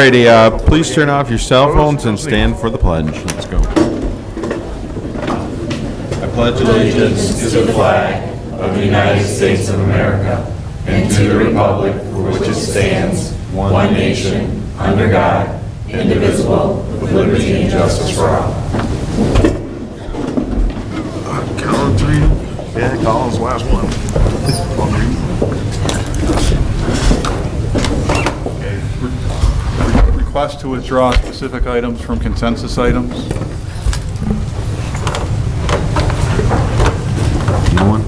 righty, please turn off your cell phones and stand for the pledge. Let's go. I pledge allegiance To the flag of the United States of America and to the republic for which it stands, one nation, under God, indivisible, with liberty and justice for all. Count three. Yeah, Colin's last one. Request to withdraw specific items from consensus items. No one?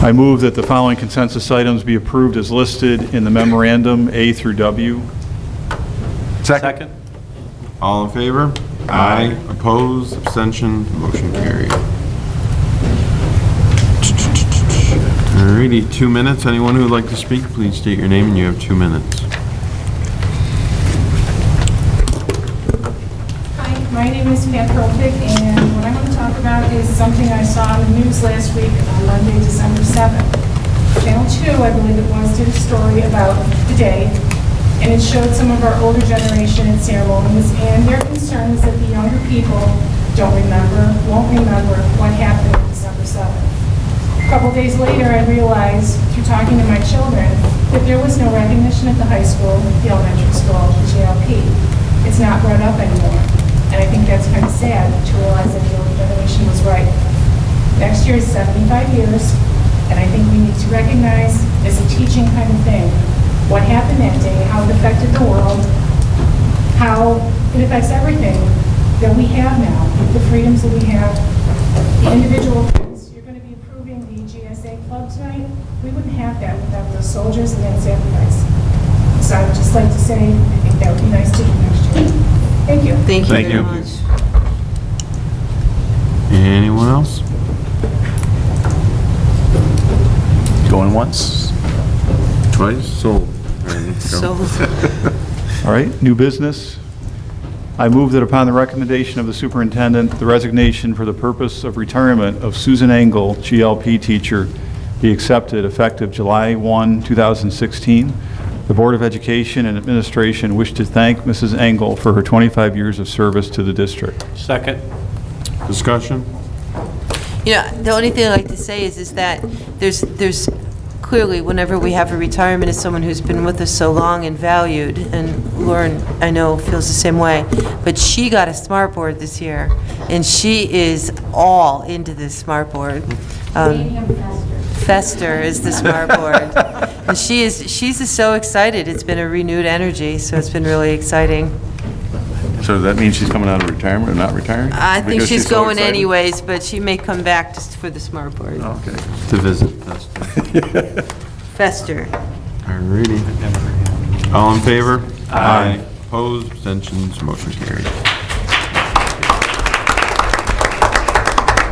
I move that the following consensus items be approved as listed in the memorandum A through W. Second. All in favor? Aye. Opposed? Abstention? Motion carried. Alrighty, 2 minutes. Anyone who would like to speak, please state your name and you have 2 minutes. Hi, my name is Pat Krofik, and what I'm going to talk about is something I saw in the news last week on Monday, December 7th. Channel 2, I believe it was, did a story about the day, and it showed some of our older generation at ceremonies, and their concern is that the younger people won't remember what happened on December 7th. A couple days later, I realized, through talking to my children, that there was no recognition at the high school, the elementary school, the JLP. It's not brought up anymore. And I think that's kind of sad to realize that the older generation was right. Next year is 75 years, and I think we need to recognize, as a teaching kind of thing, what happened that day, how it affected the world, how it affects everything that we have now, the freedoms that we have, the individual freedoms. You're going to be approving the GSA club tonight. We wouldn't have that without those soldiers and that sacrifice. So I would just like to say, I think that would be nice to do next year. Thank you. Thank you Thank very you. much. Anyone else? Going once. Twice? Sold. So, All right, new business. I move that upon the recommendation of the superintendent, the resignation for the purpose of retirement of Susan Engel, GLP teacher, be accepted effective July 1, 2016. The Board of Education and Administration wish to thank Mrs. Engel for her 25 years of service to the district. Second. Discussion? you know, the only thing I'd like to say is that there's clearly, whenever we have a retirement of someone who's been with us so long and valued, and Lauren, I know, feels the same way, but she got a smart board this year, and she is all into this smart board. Fester is the smart board. And she's just so excited. It's been a renewed energy, so it's been really exciting. So does that mean she's coming out of retirement or not retiring? I think Because she's so going excited? anyways, but she may come back just for the smart board. Okay. To visit. That's Fester. Alrighty. All in favor? Aye. Opposed? Abstentions? Motion carried. Is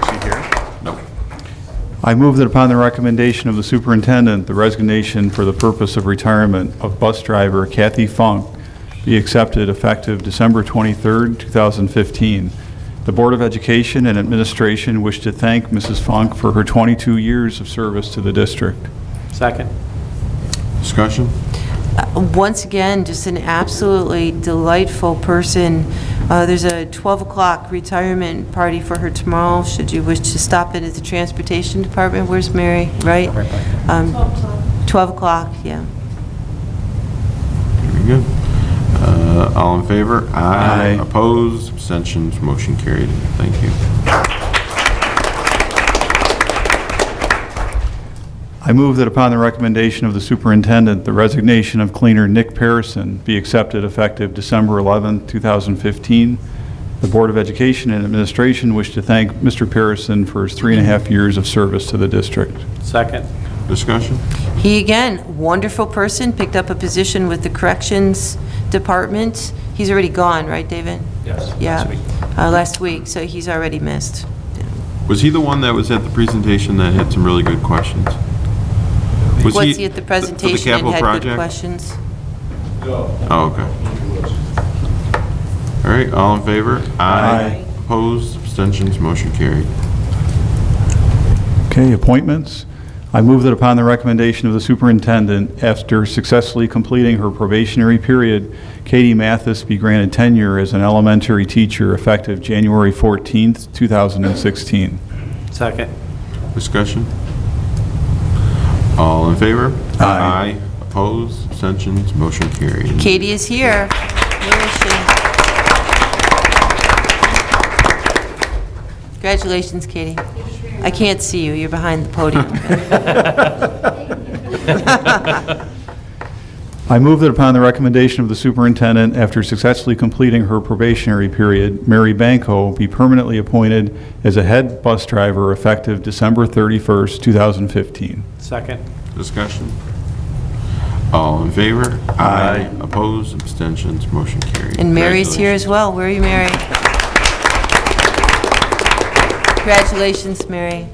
she here? Nope. I move that upon the recommendation of the superintendent, the resignation for the purpose of retirement of bus driver Kathy Funk be accepted effective December 23rd, 2015. The Board of Education and Administration wish to thank Mrs. Funk for her 22 years of service to the district. Second. Discussion? Once again, just an absolutely delightful person. There's a 12 o'clock retirement party for her tomorrow, should you wish to stop in at the Transportation Department. Where's Mary, right? 12 o'clock, yeah. Very good. All in favor? Aye. Opposed? Abstentions? Motion carried. Thank you. I move that upon the recommendation of the superintendent, the resignation of cleaner Nick Parison be accepted effective December 11, 2015. The Board of Education and Administration wish to thank Mr. Parison for his 3.5 years of service to the district. Second. Discussion? He, again, wonderful person, picked up a position with the Corrections Department. He's already gone, right, David? Yes. Yeah, Last week. last week, so he's already missed. Was he the one that was at the presentation that had some really good questions? Was Was he at the presentation and capital had project? good questions? Oh, okay. All right, all in favor? Aye. Opposed? Abstentions? Motion carried. Okay, appointments. I move that upon the recommendation of the superintendent, after successfully completing her probationary period, Katie Mathis be granted tenure as an elementary teacher effective January 14th, 2016. Second. Discussion? All in favor? Aye. Opposed? Abstentions? Motion carried. Katie is here. Where is she? Congratulations, Katie. I can't see you. You're behind the podium. I move that upon the recommendation of the superintendent, after successfully completing her probationary period, Mary Banco be permanently appointed as a head bus driver effective December 31st, 2015. Second. Discussion? All in favor? Aye. Opposed? Abstentions? Motion carried. And Mary's here as well. Where are you, Mary? Congratulations, Mary.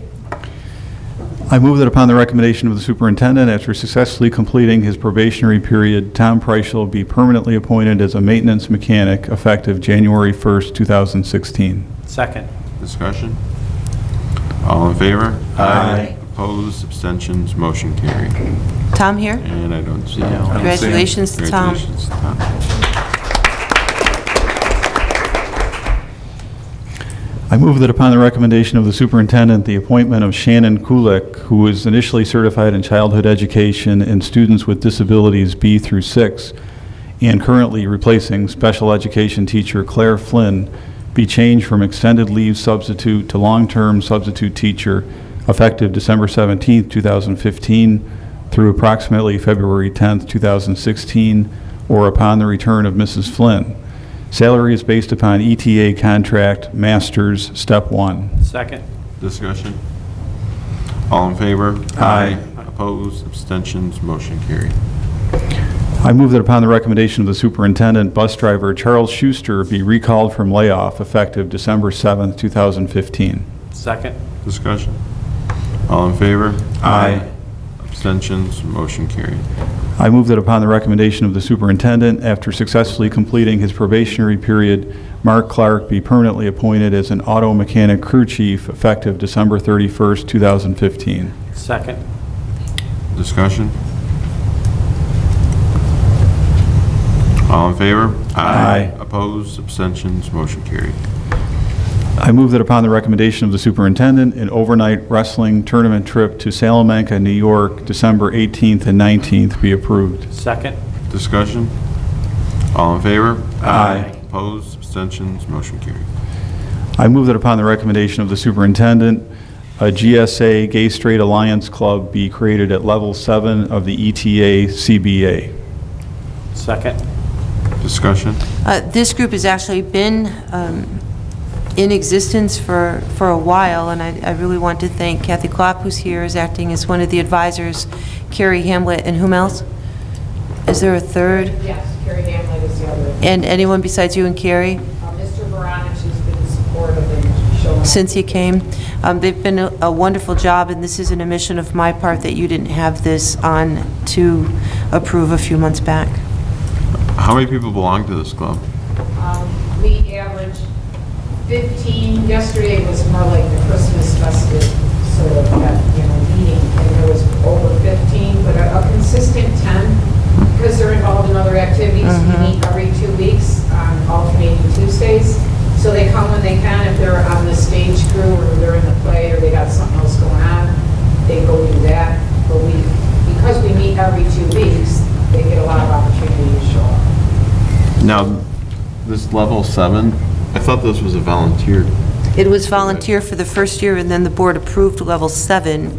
I move that upon the recommendation of the superintendent, after successfully completing his probationary period, Tom Preischel be permanently appointed as a maintenance mechanic effective January 1st, 2016. Second. Discussion? All in favor? Aye. Opposed? Abstentions? Motion carried. Tom here? And I don't see him. Congratulations to Tom. Congratulations, Tom. I move that upon the recommendation of the superintendent, the appointment of Shannon Kulik, who was initially certified in childhood education and students with disabilities B through 6, and currently replacing special education teacher Claire Flynn, be changed from extended leave substitute to long-term substitute teacher effective December 17th, 2015 through approximately February 10th, 2016, or upon the return of Mrs. Flynn. Salary is based upon ETA contract, Masters, Step 1. Second. Discussion? All in favor? Aye. Opposed? Abstentions? Motion carried. I move that upon the recommendation of the superintendent, bus driver Charles Schuster be recalled from layoff effective December 7th, 2015. Second. Discussion? All in favor? Aye. Abstentions? Motion carried. I move that upon the recommendation of the superintendent, after successfully completing his probationary period, Mark Clark be permanently appointed as an auto mechanic crew chief effective December 31st, 2015. Second. Discussion? All in favor? Aye. Opposed? Abstentions? Motion carried. I move that upon the recommendation of the superintendent, an overnight wrestling tournament trip to Salamanca, New York, December 18th and 19th be approved. Second. Discussion? All in favor? Aye. Opposed? Abstentions? Motion carried. I move that upon the recommendation of the superintendent, a GSA Gay Straight Alliance Club be created at level 7 of the ETA CBA. Second. Discussion? This group has actually been in existence for a while, and I really want to thank Kathy Klopp, who's here, is acting as one of the advisors, Carrie Hamlet, and whom else? Is there a third? Yes, Carrie Hamlet is the other. And anyone besides you and Carrie? Mr. Baranich has been supportive and showing. Since he came. They've been a wonderful job, and this is an omission of my part that you didn't have this on to approve a few months back. How many people belong to this club? We average 15. Yesterday was more like the Christmas festive sort of meeting, and there was over 15, but a consistent 10 because they're involved in other activities. We meet every 2 weeks on alternating Tuesdays. So they come when they can. If they're on the stage crew or they're in the play or they got something else going on, they go do that. But because we meet every 2 weeks, they get a lot of opportunity to show up. Now, this level 7, I thought this was a volunteer. It was volunteer for the first year, and then the board approved level 7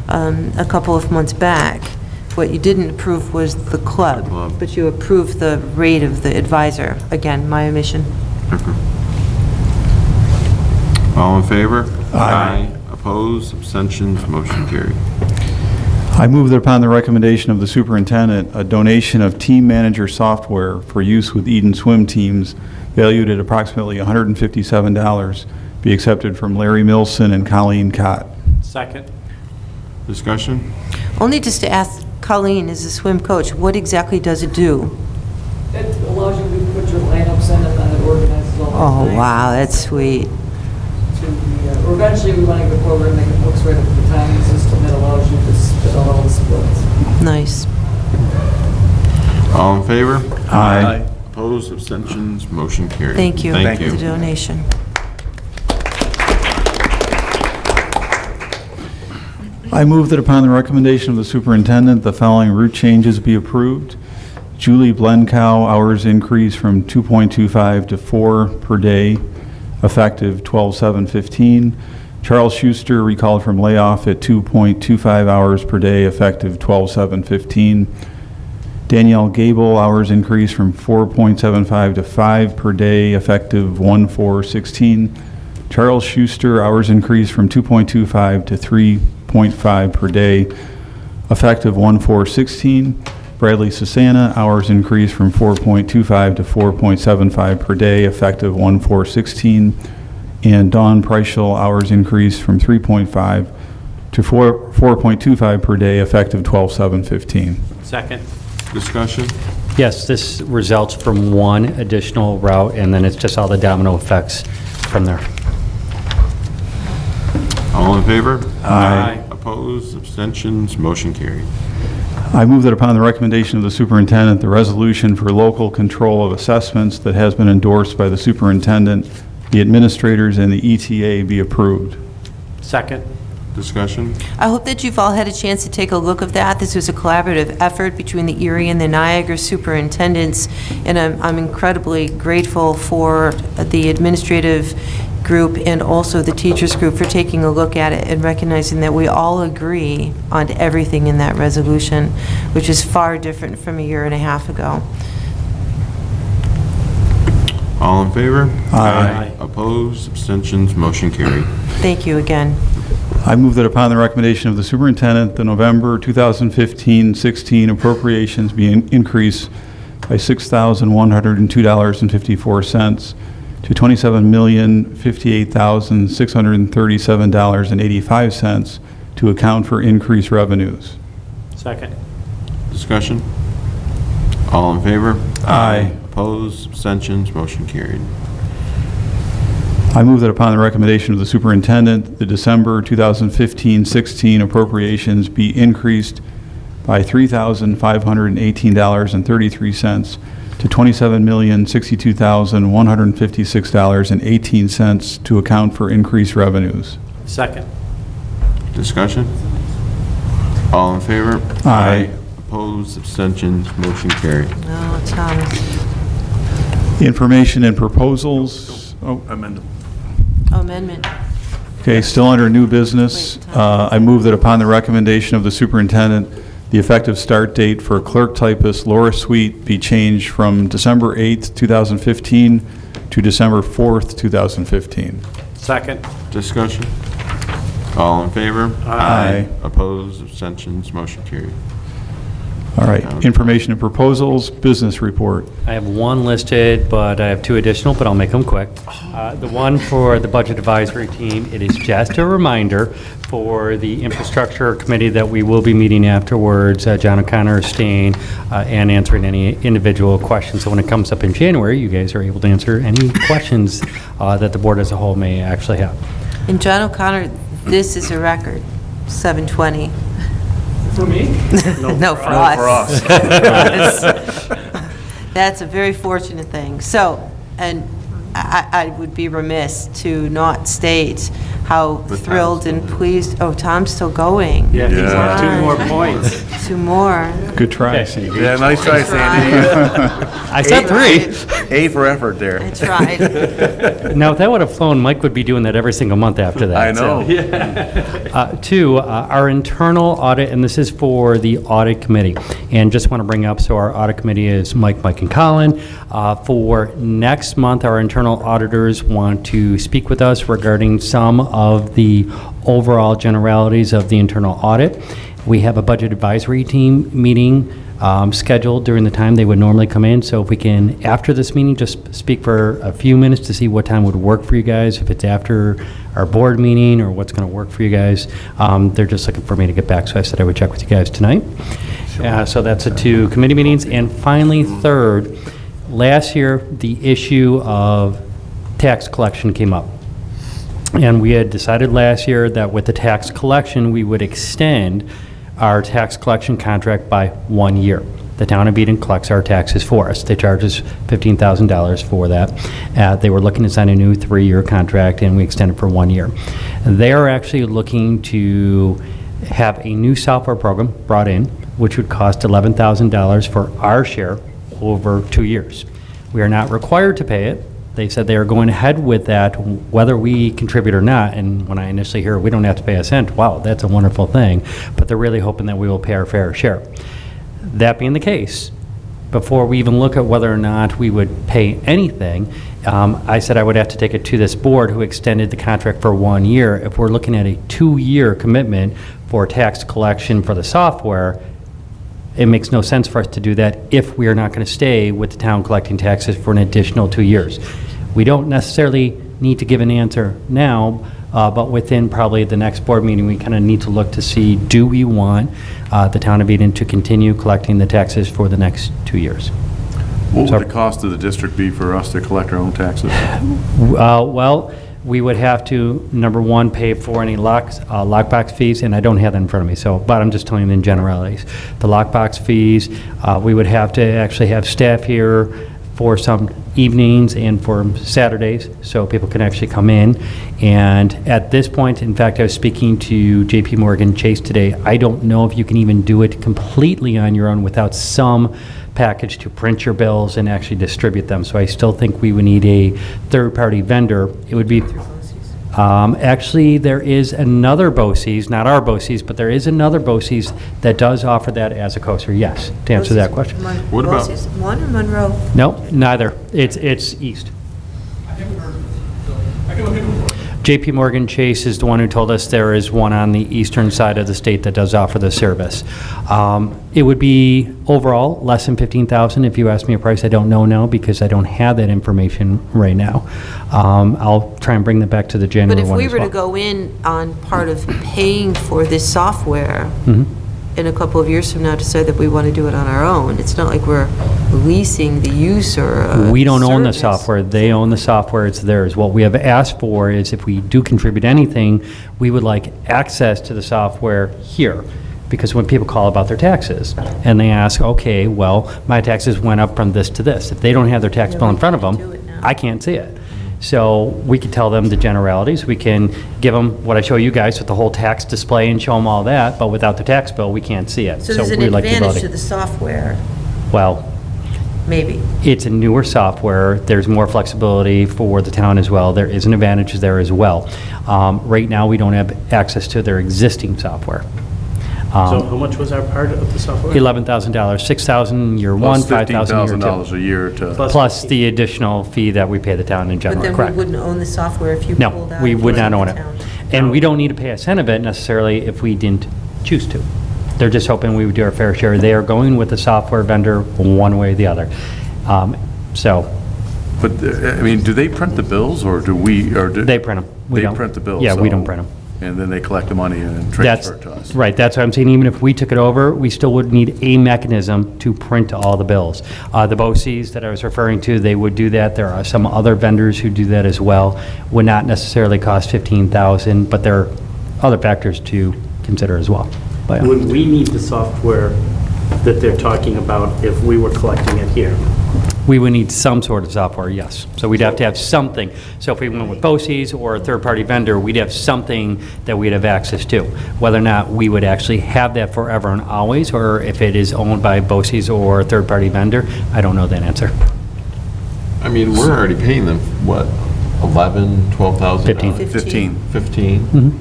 a couple of months back. What you didn't approve was the club, but you approved the rate of the advisor. Again, my omission. All in favor? Aye. Opposed? Abstentions? Motion carried. I move that upon the recommendation of the superintendent, a donation of Team Manager software for use with Eden swim teams valued at approximately $157 be accepted from Larry Milson and Colleen Cott. Second. Discussion? Only just to ask Colleen, as a swim coach, what exactly does it do? It allows you to put your lineups in and then it organizes all the Oh, things wow, that's sweet. to the eventually we want to get program, make the books right up to the timing system that allows you to spit out all the splits. Nice. All in favor? Aye. Opposed, abstentions, motion carried. Thank you Thank for you. the donation. I move that upon the recommendation of the superintendent, the following route changes be approved. Julie Blencow, hours increase from 2.25 to 4 per day, effective 12/7/15. Charles Schuster, recalled from layoff at 2.25 hours per day, effective 12/7/15. Danielle Gable, hours increase from 4.75 to 5 per day, effective 1/4/16. Charles Schuster, hours increase from 2.25 to 3.5 per day, effective 1/4/16. Bradley Susanna, hours increase from 4.25 to 4.75 per day, effective 1/4/16. And Dawn Preischel, hours increase from 3.5 to 4.25 per day, effective 12/7/15. Second. Discussion? Yes, this results from one additional route, and then it's just all the domino effects from there. All in favor? Aye. Opposed, abstentions, motion carried. I move that upon the recommendation of the superintendent, the resolution for local control of assessments that has been endorsed by the superintendent, the administrators, and the ETA be approved. Second. Discussion? I hope that you've all had a chance to take a look of that. This was a collaborative effort between the Erie and the Niagara superintendents, and I'm incredibly grateful for the administrative group and also the teachers group for taking a look at it and recognizing that we all agree on everything in that resolution, which is far different from a year and a half ago. All in favor? Aye. Opposed, abstentions, motion carried. Thank you again. I move that upon the recommendation of the superintendent, the November 2015-16 appropriations be increased by $6,102.54 to $27,058,637.85 to account for increased revenues. Second. Discussion? All in favor? Aye. Opposed, abstentions, motion carried. I move that upon the recommendation of the superintendent, the December 2015-16 appropriations be increased by $3,518.33 to $27,062,156.18 to account for increased revenues. Second. Discussion? All in favor? Aye. Opposed, abstentions, motion carried. No, Thomas. Information and proposals. Oh, Amendment. okay, still under new business. I move that upon the recommendation of the superintendent, the effective start date for clerk typist Laura Sweet be changed from December 8th, 2015 to December 4th, 2015. Second. Discussion? All in favor? Aye. Opposed, abstentions, motion carried. All right, information and proposals, business report. I have one listed, but I have two additional, but I'll make them quick. The one for the Budget Advisory Team, it is just a reminder for the Infrastructure Committee that we will be meeting afterwards. John O'Connor is staying and answering any individual questions. So when it comes up in January, you guys are able to answer any questions that the board as a whole may actually have. And John O'Connor, this is a record, 7:20. For me? No, for us. For us. That's a very fortunate thing. So, and I would be remiss to not state how thrilled and pleased, oh, Tom's still going. Yeah, he's Yeah. got 2 more points. 2 more. Good try, Okay. Steve. Yeah, nice try, Sandy. I said 3. A for effort there. I tried. Now, if that would have flown, Mike would be doing that every single month after that. I know. So. 2, our internal audit, and this is for the audit committee. And just want to bring up, so our audit committee is Mike, and Colin. For next month, our internal auditors want to speak with us regarding some of the overall generalities of the internal audit. We have a budget advisory team meeting scheduled during the time they would normally come in. So if we can, after this meeting, just speak for a few minutes to see what time would work for you guys, if it's after our board meeting or what's going to work for you guys. They're just looking for me to get back, so I said I would check with you guys tonight. So that's the 2 committee meetings. And finally, 3rd, last year, the issue of tax collection came up. And we had decided last year that with the tax collection, we would extend our tax collection contract by 1 year. The town of Eden collects our taxes for us. They charge us $15,000 for that. They were looking to sign a new 3-year contract, and we extended for 1 year. They are actually looking to have a new software program brought in, which would cost $11,000 for our share over 2 years. We are not required to pay it. They said they are going ahead with that, whether we contribute or not. And when I initially hear we don't have to pay a cent, wow, that's a wonderful thing. But they're really hoping that we will pay our fair share. That being the case, before we even look at whether or not we would pay anything, I said I would have to take it to this board who extended the contract for 1 year. If we're looking at a 2-year commitment for tax collection for the software, it makes no sense for us to do that if we are not going to stay with the town collecting taxes for an additional 2 years. We don't necessarily need to give an answer now, but within probably the next board meeting, we kind of need to look to see, do we want the town of Eden to continue collecting the taxes for the next 2 years? What would the cost of the district be for us to collect our own taxes? Well, we would have to, number one, pay for any lockbox fees, and I don't have that in front of me, so, but I'm just telling you in generalities. The lockbox fees, we would have to actually have staff here for some evenings and for Saturdays, so people can actually come in. And at this point, in fact, I was speaking to JP Morgan Chase today. I don't know if you can even do it completely on your own without some package to print your bills and actually distribute them. So I still think we would need a third-party vendor. It would be, actually, there is another BOCES, not our BOCES, but there is another BOCES that does offer that as a coaster, yes, to answer that question. What about- One or Monroe? No, neither. It's east. JP Morgan Chase is the one who told us there is one on the eastern side of the state that does offer the service. It would be overall less than $15,000. If you ask me a price, I don't know now because I don't have that information right now. I'll try and bring that back to the January But if one we as were to well. go in on part of paying for this software in a couple of years from now, decide that we want to do it on our own, it's not like we're leasing the use or We don't own the service. software. They own the software. It's theirs. What we have asked for is if we do contribute anything, we would like access to the software here. Because when people call about their taxes and they ask, okay, well, my taxes went up from this to this. If they don't have their tax bill in front of do them, it now. I can't see it. So we could tell them the generalities. We can give them what I show you guys with the whole tax display and show them all that, but without the tax bill, we can't see it. So there's an we'd like the advantage ability- to the software, Well, maybe. it's a newer software. There's more flexibility for the town as well. There is an advantage there as well. Right now, we don't have access to their existing software. So how much was our part of the software? $11,000, $6,000 year one, Plus $5,000 year $15,000 two. a year to, Plus the additional fee that we pay the town in But general, then we correct? wouldn't own the software if you No, pulled out. we would not of own the it. town. And we don't need to pay a cent of it necessarily if we didn't choose to. They're just hoping we would do our fair share. They are going with the software vendor one way or the other. So but, I mean, do they print the bills, or do we, or do? they print them. We They don't. print the bills? Yeah, we so- don't print them. And then they collect the money and That's, transfer it to us? right, that's what I'm saying, even if we took it over, we still would need a mechanism to print all the bills. The BOCES that I was referring to, they would do that, there are some other vendors who do that as well, would not necessarily cost $15,000, but there are other factors to consider as well. But, yeah. Would we need the software that they're talking about if we were collecting it here? We would need some sort of software, yes. So we'd have to have something. So if we went with BOCES or a third-party vendor, we'd have something that we'd have access to. Whether or not we would actually have that forever and always, or if it is owned by BOCES or a third-party vendor, I don't know that answer. I mean, we're already paying them, what, 11, 12,000? 15. 15. 15?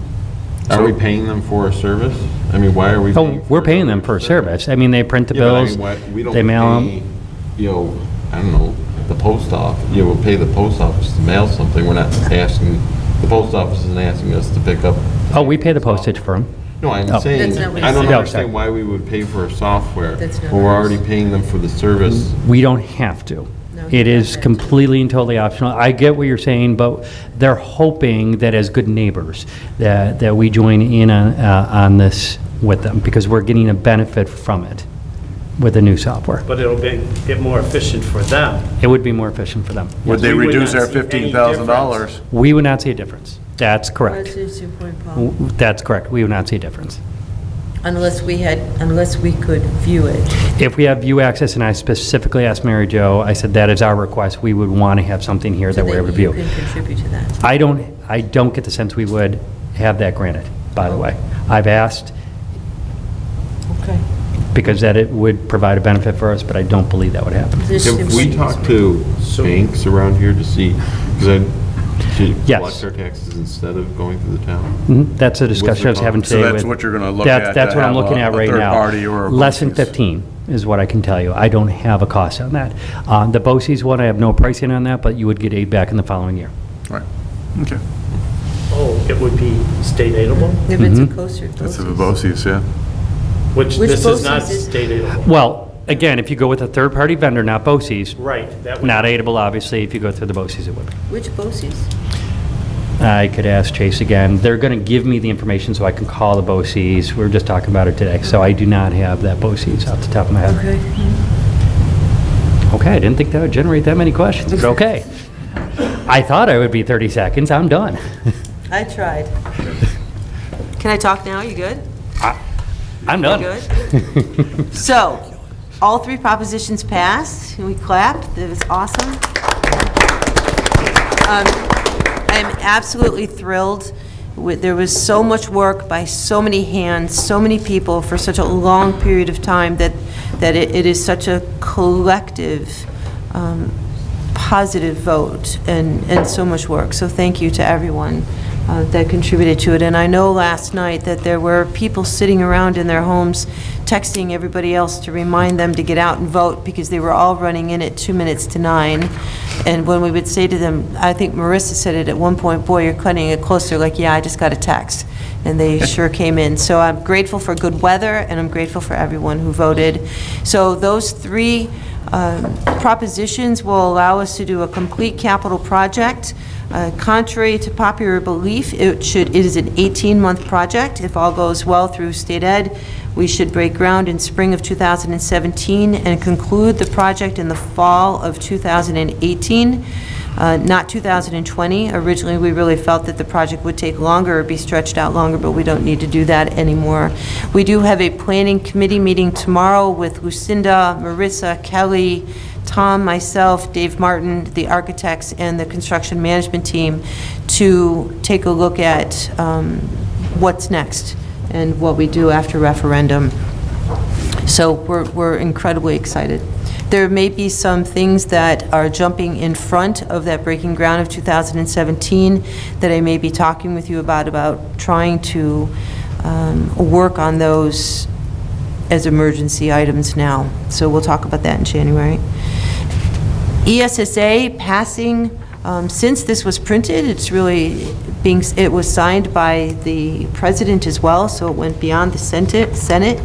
Are we paying them for a service? I mean, why are we paying? Oh, we're paying them per service. I mean, they print the Yeah, but I bills, mean, why, we don't they mail pay, them. you know, I don't know, the post office, you know, we'll pay the post office to mail something, we're not asking, the post office isn't asking us to pick up. Oh, we pay the postage for them. No, I'm Oh. saying, That's not what I he don't said. understand why we would pay for a software, That's not when we're what he already said. paying them for the service. We don't have to. No, It he is doesn't. completely and totally optional. I get what you're saying, but they're hoping that as good neighbors, that we join in on this with them, because we're getting a benefit from it with the new software. But it'll get more efficient for them. It would be more efficient for them. Would they We would reduce not our see any $15,000? We would not see a difference. That's correct. That's your point, Paul. That's correct. We would not see a difference. Unless we could view it. If we have view access, and I specifically asked Mary Jo, I said that is our request, we would want to have something here that we're able to view. So that you can contribute to that. I don't get the sense we would have that granted, by the way. I've asked Okay. because that it would provide a benefit for us, but I don't believe that would happen. Have we talked to banks around here to see, to Yes. collect our taxes instead of going through the town? That's a discussion I was having So today with... that's what you're gonna look at, That's to what I'm have looking at a right third now. party or a Less than BOCES. 15 is what I can tell you. I don't have a cost on that. The BOCES one, I have no pricing on that, but you would get aid back in the following year. Right, okay. Oh, it would be state aidable? If it's a coaster. That's the BOCES, yeah. Which Which this is not BOCES is- state aidable. Well, again, if you go with a third-party vendor, not BOCES, Right, that would. not aidable, obviously. If you go through the BOCES, it would be. Which BOCES? I could ask Chase again. They're going to give me the information so I can call the BOCES. We were just talking about it today, so I do not have that BOCES off the top of my head. Okay. Okay, I didn't think that would generate that many questions, but okay. I thought I would be 30 seconds. I'm done. I tried. Can I talk now? You good? I'm done. Good? So, all three propositions passed, and we clapped. It was awesome. I am absolutely thrilled. There was so much work by so many hands, so many people for such a long period of time that it is such a collective, positive vote and so much work. So thank you to everyone that contributed to it. And I know last night that there were people sitting around in their homes texting everybody else to remind them to get out and vote because they were all running in at 2 minutes to 9. And when we would say to them, I think Marissa said it at one point, boy, you're cutting it closer, like, yeah, I just got a text. And they sure came in. So I'm grateful for good weather, and I'm grateful for everyone who voted. So those three propositions will allow us to do a complete capital project. Contrary to popular belief, it is an 18-month project. If all goes well through state ed, we should break ground in spring of 2017 and conclude the project in the fall of 2018, not 2020. Originally, we really felt that the project would take longer or be stretched out longer, but we don't need to do that anymore. We do have a planning committee meeting tomorrow with Lucinda, Marissa, Kelly, Tom, myself, Dave Martin, the architects, and the construction management team to take a look at what's next and what we do after referendum. So we're incredibly excited. There may be some things that are jumping in front of that breaking ground of 2017 that I may be talking with you about trying to work on those as emergency items now. So we'll talk about that in January. ESSA passing, since this was printed, it was signed by the president as well, so it went beyond the Senate.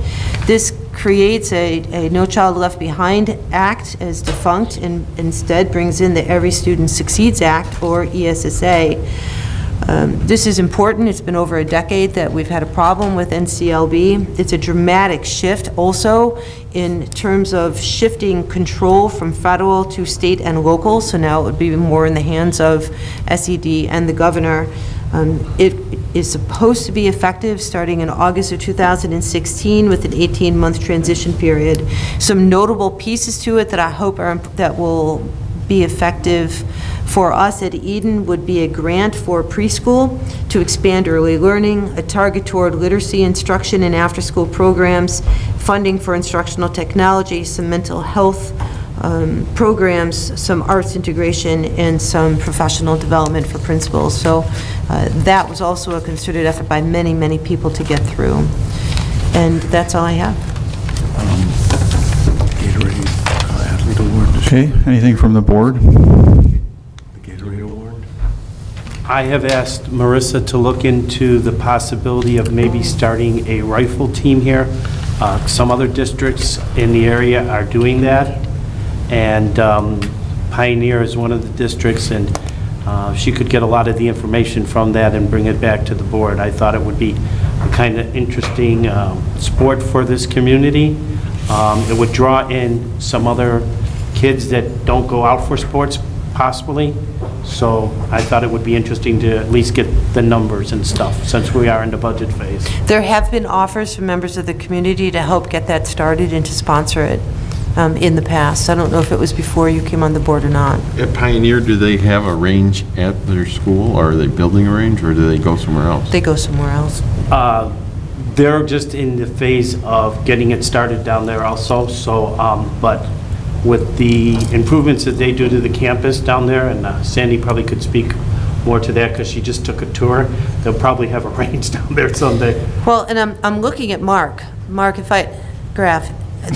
This creates a No Child Left Behind Act as defunct and instead brings in the Every Student Succeeds Act, or ESSA. This is important. It's been over a decade that we've had a problem with NCLB. It's a dramatic shift also in terms of shifting control from federal to state and local, so now it would be more in the hands of SED and the governor. It is supposed to be effective starting in August of 2016 with an 18-month transition period. Some notable pieces to it that I hope that will be effective for us at Eden would be a grant for preschool to expand early learning, a target toward literacy instruction and after-school programs, funding for instructional technology, some mental health programs, some arts integration, and some professional development for principals. So that was also a concerted effort by many, many people to get through. And that's all I have. Gatorade Athlete Award. Okay, anything from the board? The Gatorade Award. I have asked Marissa to look into the possibility of maybe starting a rifle team here. Some other districts in the area are doing that, and Pioneer is one of the districts, and she could get a lot of the information from that and bring it back to the board. I thought it would be a kind of interesting sport for this community. It would draw in some other kids that don't go out for sports possibly. So I thought it would be interesting to at least get the numbers and stuff, since we are in the budget phase. There have been offers from members of the community to help get that started and to sponsor it in the past. I don't know if it was before you came on the board or not. At Pioneer, do they have a range at their school, or are they building a range, or do they go somewhere else? They go somewhere else. They're just in the phase of getting it started down there also, so, but with the improvements that they do to the campus down there, and Sandy probably could speak more to that because she just took a tour, they'll probably have a range down there someday. Well, and I'm looking at Mark. Mark, if I, Graf,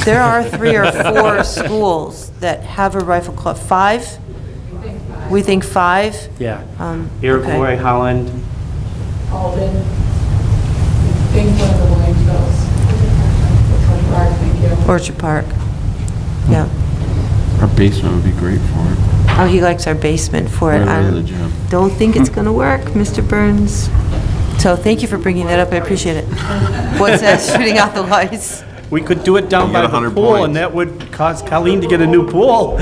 there are 3 or 4 schools that have a rifle club. 5? We think 5? Yeah. Okay. Iroquois, Holland, Alden, I think one of the Williamsvilles. Park, thank you. Orchard Park. Yeah. Our basement would be great for it. Oh, he likes our basement for it. Right I out of the gym. don't think it's going to work, Mr. Burns. So thank you for bringing that up. I appreciate it. What's that, shooting out the lights? we could do it down You by get the 100 pool, points. and that would cause Colleen to get a new pool.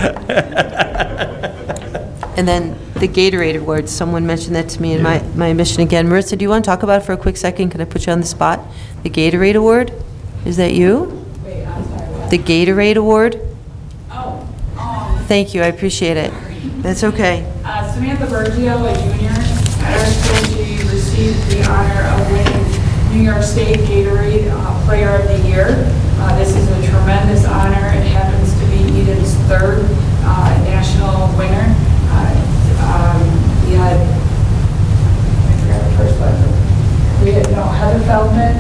And then the Gatorade Awards, someone mentioned that to me in my mission again. Marissa, do you want to talk about it for a quick second? Can I put you on the spot? The Gatorade Award? Is that you? Wait, I'm sorry, what? The Gatorade Award? Oh, Thank you, I appreciate it. That's okay. Samantha Bergio, a junior at our school, she received the honor of winning New York State Gatorade Player of the Year. This is a tremendous honor. It happens to be Eden's 3rd national winner. We had, I forgot the first letter. We had, Heather Feldman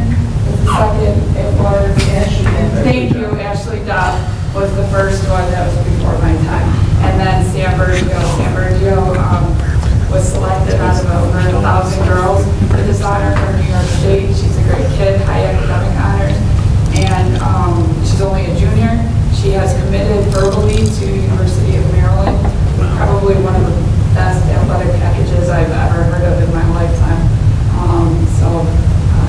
was the second. It was Ashley. Thank you, Ashley Dobb was the first one. That was before my time. And then Sam Bergio. Sam Bergio was selected out of over 1,000 girls for this honor from New York State. She's a great kid, high academic honors, and she's only a junior. She has committed verbally to University of Maryland, probably one of the best athletic packages I've ever heard of in my lifetime.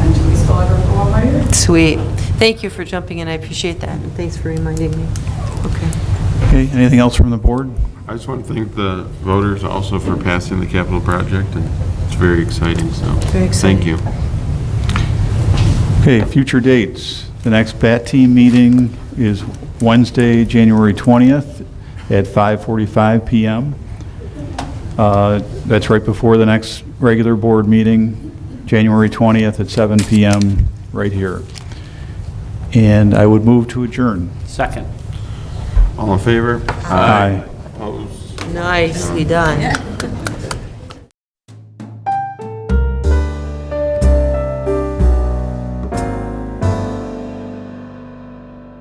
And we still have her for 1 more year. Sweet. Thank you for jumping in, I appreciate that. And thanks for reminding me. Okay. Okay, anything else from the board? I just want to thank the voters also for passing the capital project, and it's very exciting, so. Very exciting. Thank you. Okay, future dates. The next BAT team meeting is Wednesday, January 20th at 5:45 PM. That's right before the next regular board meeting, January 20th at 7 PM, right here. And I would move to adjourn. Second. All in favor? Aye. Opposed? Nicely done.